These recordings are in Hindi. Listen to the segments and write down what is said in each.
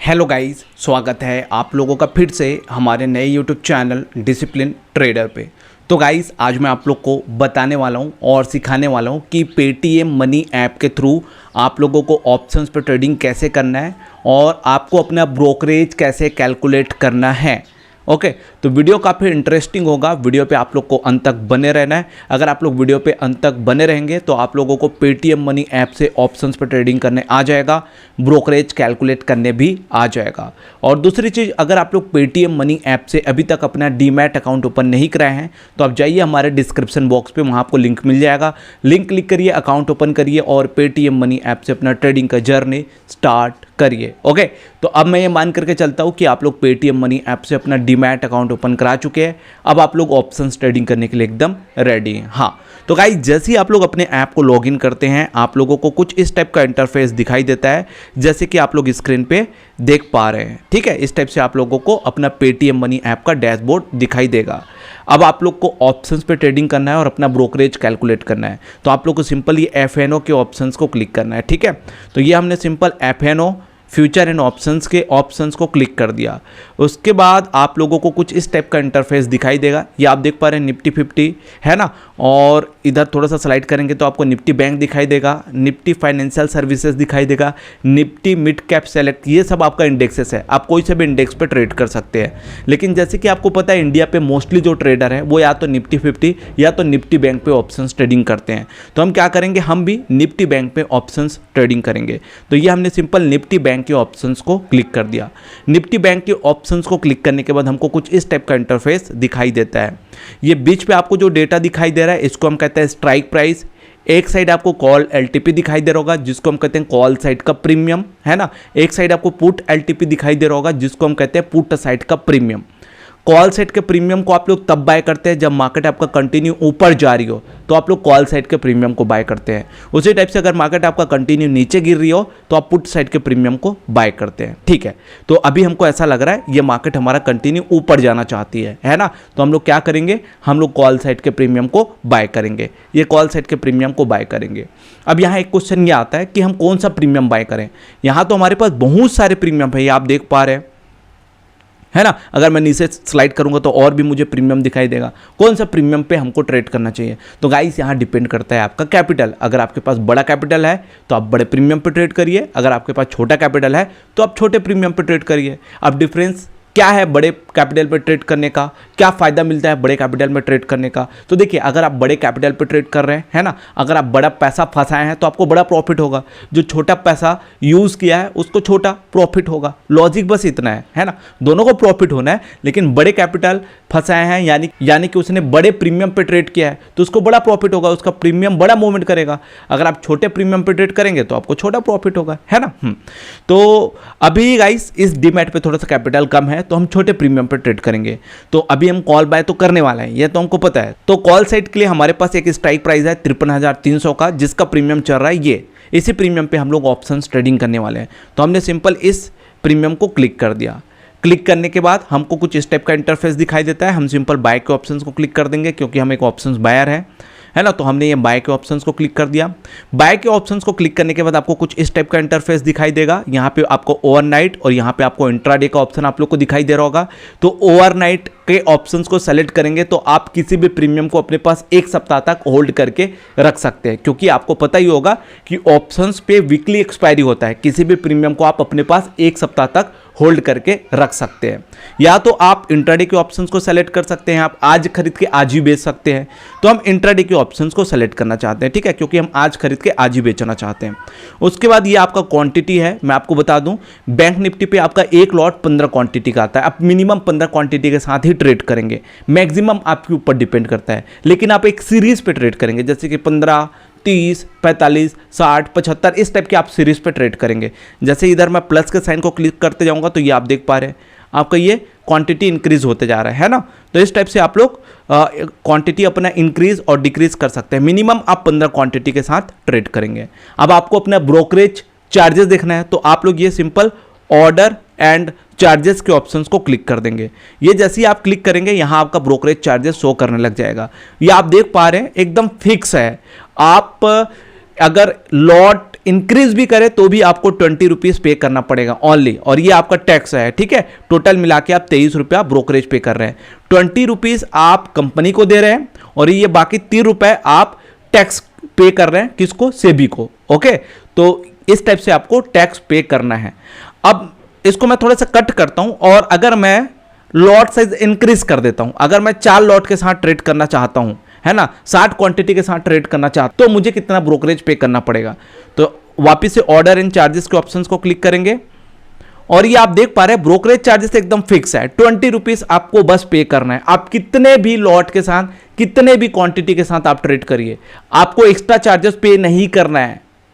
हेलो गाइस, स्वागत है आप लोगों का फिर से हमारे नए यूट्यूब चैनल डिसिप्लिन ट्रेडर पे। तो गाइस, आज मैं आप लोग को बताने वाला हूँ और सिखाने वाला हूँ कि पेटीएम मनी ऐप के थ्रू आप लोगों को ऑप्शंस पे ट्रेडिंग कैसे करना है और आपको अपना ब्रोकरेज कैसे कैलकुलेट करना है। ओके, तो वीडियो काफ़ी इंटरेस्टिंग होगा। वीडियो पे आप लोग को अंत तक बने रहना है। अगर आप लोग वीडियो पे अंत तक बने रहेंगे तो आप लोगों को पेटीएम मनी ऐप से ऑप्शंस पे ट्रेडिंग करने आ जाएगा, ब्रोकरेज कैलकुलेट करने भी आ जाएगा। और दूसरी चीज़, अगर आप लोग पेटीएम मनी ऐप से अभी तक अपना डीमैट अकाउंट ओपन नहीं कराए हैं तो आप जाइए हमारे डिस्क्रिप्शन बॉक्स पर, वहाँ आपको लिंक मिल जाएगा। लिंक क्लिक करिए, अकाउंट ओपन करिए और पेटीएम मनी ऐप से अपना ट्रेडिंग का जर्नी स्टार्ट करिए। ओके, तो अब मैं ये मान करके चलता हूँ कि आप लोग पेटीएम मनी ऐप से अपना डीमैट अकाउंट ओपन करा चुके हैं। अब आप लोग ऑप्शंस ट्रेडिंग करने के लिए एकदम रेडी हैं। हाँ, तो गाइस, जैसे ही आप लोग अपने ऐप को लॉगिन करते हैं आप लोगों को कुछ इस टाइप का इंटरफेस दिखाई देता है, जैसे कि आप लोग स्क्रीन पे देख पा रहे हैं। ठीक है, इस टाइप से आप लोगों को अपना पेटीएम मनी ऐप का डैशबोर्ड दिखाई देगा। अब आप लोग को ऑप्शंस पे ट्रेडिंग करना है और अपना ब्रोकरेज कैलकुलेट करना है, तो आप लोग को सिंपल ये एफएनओ के ऑप्शंस को क्लिक करना है। ठीक है, तो ये हमने simple FNO future and options के ऑप्शंस को क्लिक कर दिया। उसके बाद आप लोगों को कुछ इस टाइप का इंटरफेस दिखाई देगा। ये आप देख पा रहे हैं निफ्टी 50 है ना, और इधर थोड़ा सा स्लाइड करेंगे तो आपको निफ्टी बैंक दिखाई देगा, निफ्टी फाइनेंशियल सर्विसेज दिखाई देगा, निफ्टी मिड कैप सेलेक्ट, ये सब आपका इंडेक्सेस है। आप कोई से भी इंडेक्स पे ट्रेड कर सकते हैं। लेकिन जैसे कि आपको पता है इंडिया पे मोस्टली जो ट्रेडर है वो या तो निफ्टी 50 या तो निफ्टी बैंक पे ऑप्शंस ट्रेडिंग करते हैं। तो हम क्या करेंगे, हम भी निफ्टी बैंक पे ऑप्शंस ट्रेडिंग करेंगे। तो ये हमने सिंपल निफ्टी बैंक के ऑप्शंस को क्लिक कर दिया। निफ्टी बैंक के ऑप्शंस को क्लिक करने के बाद हमको कुछ इस टाइप का इंटरफेस दिखाई देता है। ये बीच पे आपको जो डेटा दिखाई दे रहा है इसको हम कहते हैं स्ट्राइक प्राइस। एक साइड आपको कॉल एलटीपी दिखाई दे रहा होगा जिसको हम कहते हैं कॉल साइड का प्रीमियम, है ना। एक साइड आपको पुट एलटीपी दिखाई दे रहा होगा जिसको हम कहते हैं पुट साइड का प्रीमियम। कॉल साइड के प्रीमियम को आप लोग तब बाय करते हैं जब मार्केट आपका कंटिन्यू ऊपर जा रही हो, तो आप लोग कॉल साइड के प्रीमियम को बाय करते हैं। उसी टाइप से अगर मार्केट आपका कंटिन्यू नीचे गिर रही हो तो आप पुट साइड के प्रीमियम को बाय करते हैं। ठीक है, तो अभी हमको ऐसा लग रहा है ये मार्केट हमारा कंटिन्यू ऊपर जाना चाहती है ना, तो हम लोग क्या करेंगे, हम लोग कॉल साइड के प्रीमियम को बाय करेंगे। ये कॉल साइड के प्रीमियम को बाय करेंगे। अब यहाँ एक क्वेश्चन ये आता है कि हम कौन सा प्रीमियम बाय करें। यहाँ तो हमारे पास बहुत सारे प्रीमियम है, ये आप देख पा रहे हैं, है ना। अगर मैं नीचे स्लाइड करूंगा तो और भी मुझे प्रीमियम दिखाई देगा। कौन सा प्रीमियम पे हमको ट्रेड करना चाहिए, तो गाइस यहाँ डिपेंड करता है आपका कैपिटल। अगर आपके पास बड़ा कैपिटल है तो आप बड़े प्रीमियम पे ट्रेड करिए, अगर आपके पास छोटा कैपिटल है तो आप छोटे प्रीमियम पे ट्रेड करिए। अब डिफरेंस क्या है बड़े कैपिटल पे ट्रेड करने का, क्या फ़ायदा मिलता है बड़े कैपिटल में ट्रेड करने का। तो देखिए, अगर आप बड़े कैपिटल पे ट्रेड कर रहे हैं, है ना, अगर आप बड़ा पैसा फंसाए हैं तो आपको बड़ा प्रॉफिट होगा। जो छोटा पैसा यूज़ किया है उसको छोटा प्रॉफिट होगा। लॉजिक बस इतना है ना, दोनों को प्रॉफिट होना है। लेकिन बड़े कैपिटल फंसाए हैं यानी कि उसने बड़े प्रीमियम पे ट्रेड किया है तो उसको बड़ा प्रॉफिट होगा, उसका प्रीमियम बड़ा मूवमेंट करेगा। अगर आप छोटे प्रीमियम पे ट्रेड करेंगे तो आपको छोटा प्रॉफिट होगा, है ना। तो अभी गाइस इस डीमैट पे थोड़ा सा कैपिटल कम है तो हम छोटे प्रीमियम पे ट्रेड करेंगे। तो अभी हम कॉल बाय तो करने वाला है, ये तो हमको पता है। तो कॉल साइड के लिए हमारे पास एक स्ट्राइक प्राइस है 53,300 का, जिसका प्रीमियम चल रहा है ये। इसी प्रीमियम पे हम लोग ऑप्शंस ट्रेडिंग करने वाले हैं। तो हमने सिंपल इस प्रीमियम को क्लिक कर दिया। क्लिक करने के बाद हमको कुछ इस टाइप का इंटरफेस दिखाई देता है। हम सिंपल बाय के ऑप्शंस को क्लिक कर देंगे क्योंकि हम एक ऑप्शंस बायर है ना। तो हमने ये बाय के ऑप्शंस को क्लिक कर दिया। बाय के ऑप्शंस को क्लिक करने के बाद आपको कुछ इस टाइप का इंटरफेस दिखाई देगा। यहाँ पे आपको ओवरनाइट और यहाँ पे आपको इंट्राडे का ऑप्शन आप लोग को दिखाई दे रहा होगा। तो ओवरनाइट के ऑप्शंस को सेलेक्ट करेंगे तो आप किसी भी प्रीमियम को अपने पास एक सप्ताह तक होल्ड करके रख सकते हैं, क्योंकि आपको पता ही होगा कि ऑप्शंस पे वीकली एक्सपायरी होता है। किसी भी प्रीमियम को आप अपने पास एक सप्ताह तक होल्ड करके रख सकते हैं। या तो आप इंट्राडे के ऑप्शंस को सेलेक्ट कर सकते हैं, आप आज खरीद के आज ही बेच सकते हैं। तो हम इंट्राडे के ऑप्शंस को सेलेक्ट करना चाहते हैं, ठीक है, क्योंकि हम आज खरीद के आज ही बेचना चाहते हैं। उसके बाद ये आपका क्वांटिटी है। मैं आपको बता दूं, बैंक निफ्टी पे आपका एक लॉट 15 क्वांटिटी का आता है। आप मिनिमम 15 क्वांटिटी के साथ ही ट्रेड करेंगे, मैक्सिमम आपके ऊपर डिपेंड करता है। लेकिन आप एक सीरीज पे ट्रेड करेंगे, जैसे कि 15, 30, 45, 60, 75 इस टाइप के आप सीरीज पे ट्रेड करेंगे। जैसे इधर मैं प्लस के साइन को क्लिक करते जाऊंगा तो ये आप देख पा रहे हैं आपका ये क्वांटिटी इंक्रीज होते जा रहा है ना। तो इस टाइप से आप लोग क्वांटिटी अपना इंक्रीज और डिक्रीज कर सकते हैं। मिनिमम आप 15 क्वांटिटी के साथ ट्रेड करेंगे। अब आपको अपना ब्रोकरेज चार्जेस देखना है तो आप लोग ये सिंपल ऑर्डर एंड चार्जेस के ऑप्शंस को क्लिक कर देंगे। ये जैसे ही आप क्लिक करेंगे यहाँ आपका ब्रोकरेज चार्जेस शो करने लग जाएगा। ये आप देख पा रहे हैं एकदम फिक्स है। आप अगर लॉट इंक्रीज भी करे तो भी आपको 20 रुपीज़ पे करना पड़ेगा ओनली, और ये आपका टैक्स है, ठीक है। टोटल मिला के आप 23 रुपया ब्रोकरेज पे कर रहे हैं। 20 रुपीज़ आप कंपनी को दे रहे हैं और ये बाकी 30 रुपये आप टैक्स पे कर रहे हैं, किसको? सेबी को। ओके, तो इस टाइप से आपको टैक्स पे करना है। अब इसको मैं थोड़ा सा कट करता हूं, और अगर मैं लॉट साइज इंक्रीज कर देता हूं, अगर मैं 4 लॉट के साथ ट्रेड करना चाहता हूं, है ना, 60 क्वांटिटी के साथ ट्रेड करना चाहता हूं, तो मुझे कितना ब्रोकरेज पे करना पड़ेगा? तो वापिस से ऑर्डर एंड चार्जेस के ऑप्शंस को क्लिक करेंगे, और ये आप देख पा रहे हैं ब्रोकरेज चार्जेस एकदम फिक्स है, 20 रुपीज आपको बस पे करना है। आप कितने भी लॉट के साथ, कितने भी क्वांटिटी के साथ आप ट्रेड करिए, आपको एक्स्ट्रा चार्जेस पे नहीं करना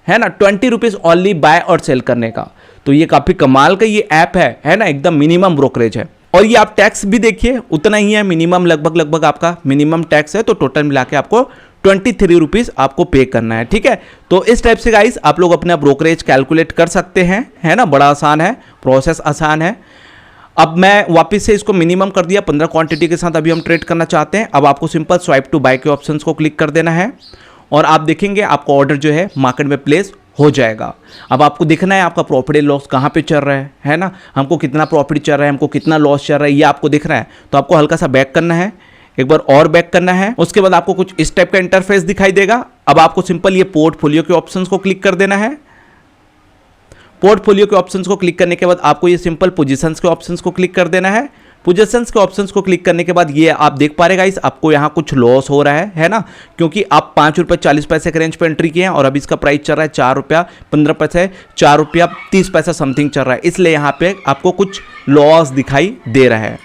है ना। 20 रुपीज ओनली बाय और सेल करने का। तो ये काफी कमाल का ये ऐप है ना, एकदम मिनिमम ब्रोकरेज है। और ये आप टैक्स भी देखिए उतना ही है, मिनिमम लगभग आपका मिनिमम टैक्स है, तो टोटल मिला के आपको 23 रुपीज आपको पे करना है, ठीक है। तो इस टाइप से गाइस आप लोग अपना ब्रोकरेज कैलकुलेट कर सकते हैं, है ना, बड़ा आसान है, प्रोसेस आसान है। अब मैं वापस से इसको मिनिमम कर दिया, 15 क्वांटिटी के साथ अभी हम ट्रेड करना चाहते हैं। अब आपको सिंपल स्वाइप टू बाय के ऑप्शंस को क्लिक कर देना है, और आप देखेंगे आपका ऑर्डर जो है मार्केट में प्लेस हो जाएगा। अब आपको देखना है आपका प्रॉफिट एंड लॉस कहाँ पे चल रहा है ना, हमको कितना प्रॉफिट चल रहा है, हमको कितना लॉस चल रहा है, ये आपको दिख रहा है। तो आपको हल्का सा बैक करना है, एक बार और बैक करना है, उसके बाद आपको कुछ इस टाइप का इंटरफेस दिखाई देगा। अब आपको सिंपल ये पोर्टफोलियो के ऑप्शंस को क्लिक कर देना है। पोर्टफोलियो के ऑप्शंस को क्लिक करने के बाद आपको ये सिंपल पोजीशंस के ऑप्शंस को क्लिक कर देना है। पोजीशंस के ऑप्शंस को क्लिक करने के बाद ये आप देख पा रहे गाइस, आपको यहाँ कुछ लॉस हो रहा है ना, क्योंकि आप 5 रुपये 40 पैसे के रेंज पे एंट्री किए हैं, और अभी इसका प्राइस चल रहा है 4 रुपया 15 पैसे, 4 रुपया 30 पैसा समथिंग चल रहा है, इसलिए यहाँ पे आपको कुछ लॉस दिखाई दे रहा है,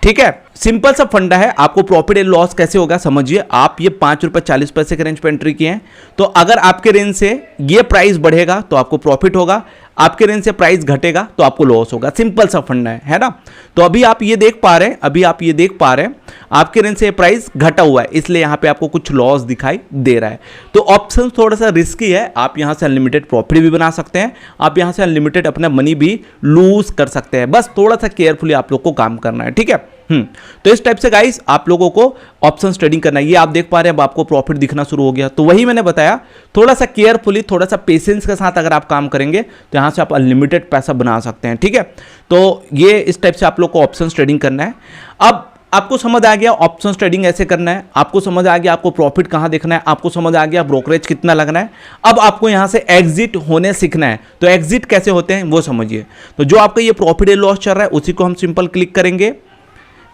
ठीक है। सिंपल सा फंडा है, आपको प्रॉफिट एंड लॉस कैसे होगा समझिए। आप ये 5 रुपये 40 पैसे के रेंज पे एंट्री किए हैं, तो अगर आपके रेंज से ये प्राइस बढ़ेगा तो आपको प्रॉफिट होगा, आपके रेंज से प्राइस घटेगा तो आपको लॉस होगा। सिंपल सा फंडा है ना। तो अभी आप ये देख पा रहे हैं, आपके रेंज से प्राइस घटा हुआ है, इसलिए यहाँ पे आपको कुछ लॉस दिखाई दे रहा है। तो ऑप्शन थोड़ा सा रिस्की है, आप यहाँ से अनलिमिटेड प्रॉफिट भी बना सकते हैं, आप यहाँ से अनलिमिटेड अपना मनी भी लूज कर सकते हैं, बस थोड़ा सा केयरफुली आप लोग को काम करना है, ठीक है। तो इस टाइप से गाइस आप लोगों को ऑप्शंस ट्रेडिंग करना है। ये आप देख पा रहे हैं, अब आपको प्रॉफिट दिखना शुरू हो गया। तो वही मैंने बताया, थोड़ा सा केयरफुली, थोड़ा सा पेशेंस के साथ अगर आप काम करेंगे तो यहां से आप अनलिमिटेड पैसा बना सकते हैं, ठीक है। तो ये इस टाइप से आप लोग को ऑप्शंस ट्रेडिंग करना है। अब आपको समझ आ गया ऑप्शंस ट्रेडिंग ऐसे करना है, आपको समझ आ गया आपको प्रॉफिट कहां देखना है, आपको समझ आ गया ब्रोकरेज कितना लगना है। अब आपको यहां से एग्जिट होने सीखना है। तो एग्जिट कैसे होते हैं वो समझिए। तो जो आपका ये प्रॉफिट एंड लॉस चल रहा है उसी को हम सिंपल क्लिक करेंगे।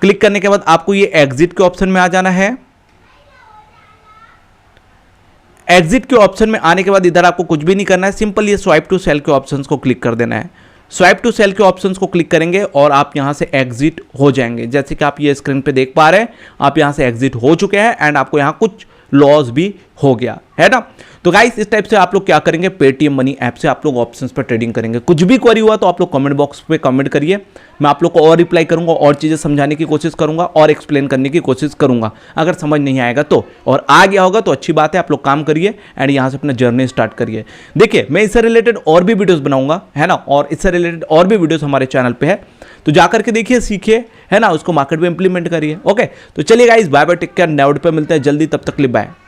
क्लिक करने के बाद आपको ये एग्जिट के ऑप्शन में आ जाना है। एग्जिट के ऑप्शन में आने के बाद इधर आपको कुछ भी नहीं करना है, सिंपल ये स्वाइप टू सेल के ऑप्शंस को क्लिक कर देना है। स्वाइप टू सेल के ऑप्शंस को क्लिक करेंगे और आप यहां से एग्जिट हो जाएंगे। जैसे कि आप ये स्क्रीन पे देख पा रहे हैं, आप यहां से एग्जिट हो चुके हैं एंड आपको यहां कुछ लॉस भी हो गया है ना। तो गाइस इस टाइप से आप लोग क्या करेंगे, पेटीएम मनी ऐप से आप लोग ऑप्शंस पर ट्रेडिंग करेंगे। कुछ भी क्वेरी हुआ तो आप लोग कमेंट बॉक्स पे कमेंट करिए, मैं आप लोग को और रिप्लाई करूंगा, और चीज़ें समझाने की कोशिश करूंगा और एक्सप्लेन करने की कोशिश करूंगा। अगर समझ नहीं आएगा तो, और आ गया होगा तो अच्छी बात है, आप लोग काम करिए एंड यहाँ से अपना जर्नी स्टार्ट करिए। देखिए मैं इससे रिलेटेड और भी वीडियोज़ बनाऊंगा, है ना, और इससे रिलेटेड और भी वीडियोज़ हमारे चैनल पर है, तो जाकर के देखिए, सीखिए, है ना, उसको मार्केट में इंप्लीमेंट करिए। ओके, तो चलिए guys, bye bye, take care, next पे मिलते हैं जल्दी, तब तक के लिए बाय।